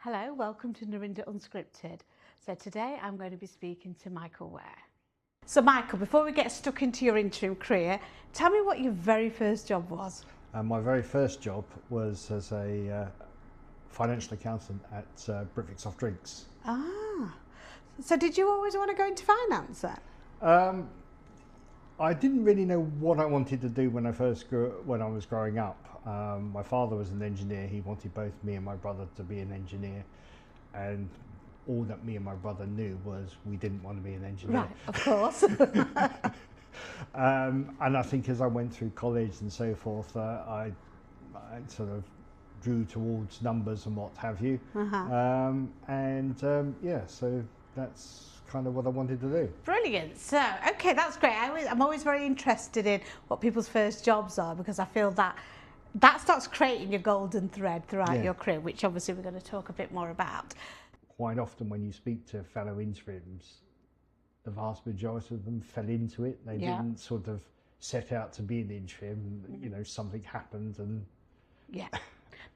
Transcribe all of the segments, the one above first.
Hello, welcome to Narinder Unscripted. So today I'm going to be speaking to Michael Ware. So Michael, before we get stuck into your interim career, tell me what your very first job was. My very first job was as a financial accountant at Britvic Soft Drinks. Ah, so did you always want to go into finance then? I didn't really know what I wanted to do when I was growing up. My father was an engineer. He wanted both me and my brother to be an engineer, and all that me and my brother knew was we didn't want to be an engineer. Right, of course. And I think as I went through college and so forth, I sort of drew towards numbers and what have you. So that's kind of what I wanted to do. Brilliant. So, okay, that's great. I'm always very interested in what people's first jobs are, because I feel that starts creating your golden thread throughout your career, which obviously we're going to talk a bit more about. Quite often when you speak to fellow interims, the vast majority of them fell into it. They didn't sort of set out to be an interim. You know, something happened and... Yeah.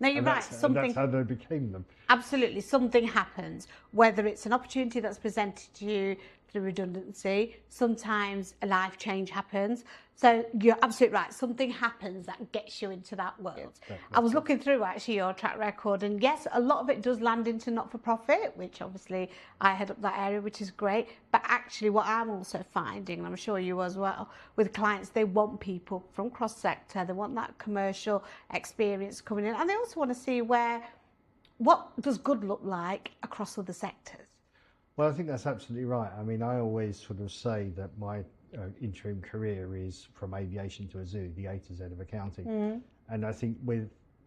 No, you're right. That's how they became them. Absolutely. Something happens, whether it's an opportunity that's presented to you through redundancy, sometimes a life change happens. So you're absolutely right. Something happens that gets you into that world. I was looking through actually your track record, and yes, a lot of it does land into not-for-profit, which obviously I head up that area, which is great. But actually what I'm also finding, and I'm sure you as well, with clients, they want people from cross-sector. They want that commercial experience coming in, and they also want to see what does good look like across other sectors. Well, I think that's absolutely right. I mean, I always sort of say that my interim career is from aviation to a zoo, the A to Z of accounting. And I think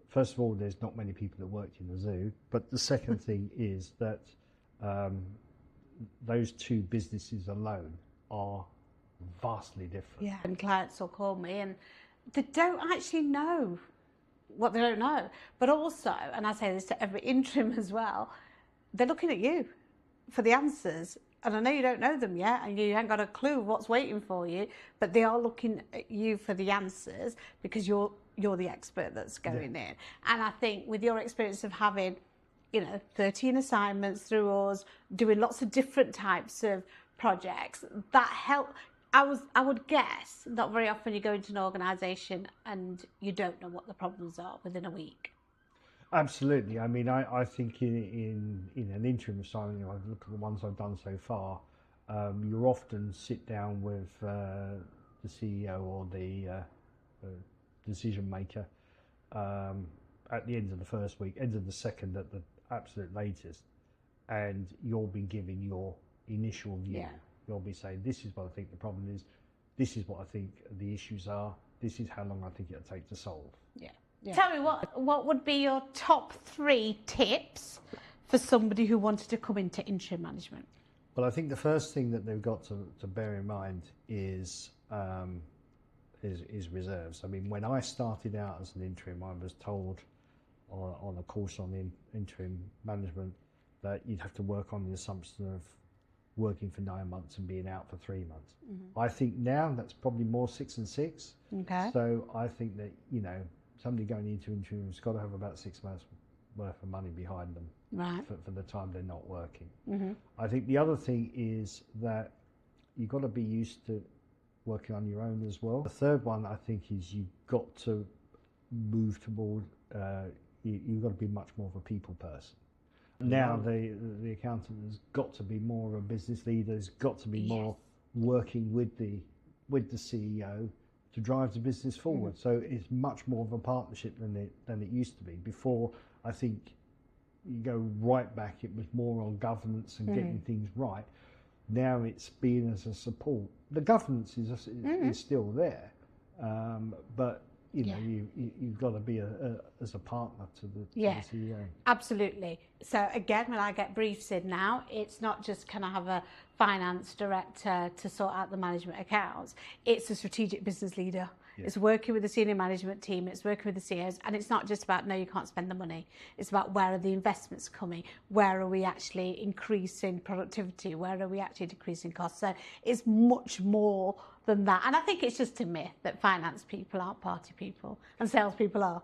first of all, there's not many people that worked in the zoo, but the second thing is that those two businesses alone are vastly different. Yeah, and clients will call me and they don't actually know what they don't know. But also, and I say this to every interim as well, they're looking at you for the answers, and I know you don't know them yet and you haven't got a clue what's waiting for you, but they are looking at you for the answers because you're the expert that's going in. And I think with your experience of having 13 assignments through us, doing lots of different types of projects, that helped. I would guess not very often you go into an organisation and you don't know what the problems are within a week. Absolutely. I mean, I think in an interim assignment, I look at the ones I've done so far, you often sit down with the CEO or the decision maker at the end of the first week, end of the second at the absolute latest, and you'll be giving your initial view. Yeah. You'll be saying, this is what I think the problem is, this is what I think the issues are, this is how long I think it'll take to solve. Yeah. Yeah. Tell me, what would be your top 3 tips for somebody who wanted to come into interim management? Well, I think the first thing that they've got to bear in mind is reserves. I mean, when I started out as an interim, I was told on a course on interim management that you'd have to work on the assumption of working for 9 months and being out for 3 months. I think now that's probably more 6 and 6. Okay. So I think that, somebody going into interim has got to have about 6 months worth of money behind them for the time they're not working. I think the other thing is that you've got to be used to working on your own as well. The third one, I think, is you've got to move toward, you've got to be much more of a people person. Now the accountant has got to be more of a business leader, has got to be more working with the CEO to drive the business forward. So it's much more of a partnership than it used to be. Before, I think you go right back, it was more on governance and getting things right. Now it's being as a support. The governance is still there, but you've got to be as a partner to the CEO. Absolutely. So again, when I get briefs in now, it's not just can I have a finance director to sort out the management accounts, it's a strategic business leader. Yeah. It's working with the senior management team, it's working with the CEOs, and it's not just about, no, you can't spend the money. It's about where are the investments coming? Where are we actually increasing productivity? Where are we actually decreasing costs? So it's much more than that. And I think it's just a myth that finance people aren't party people and salespeople are.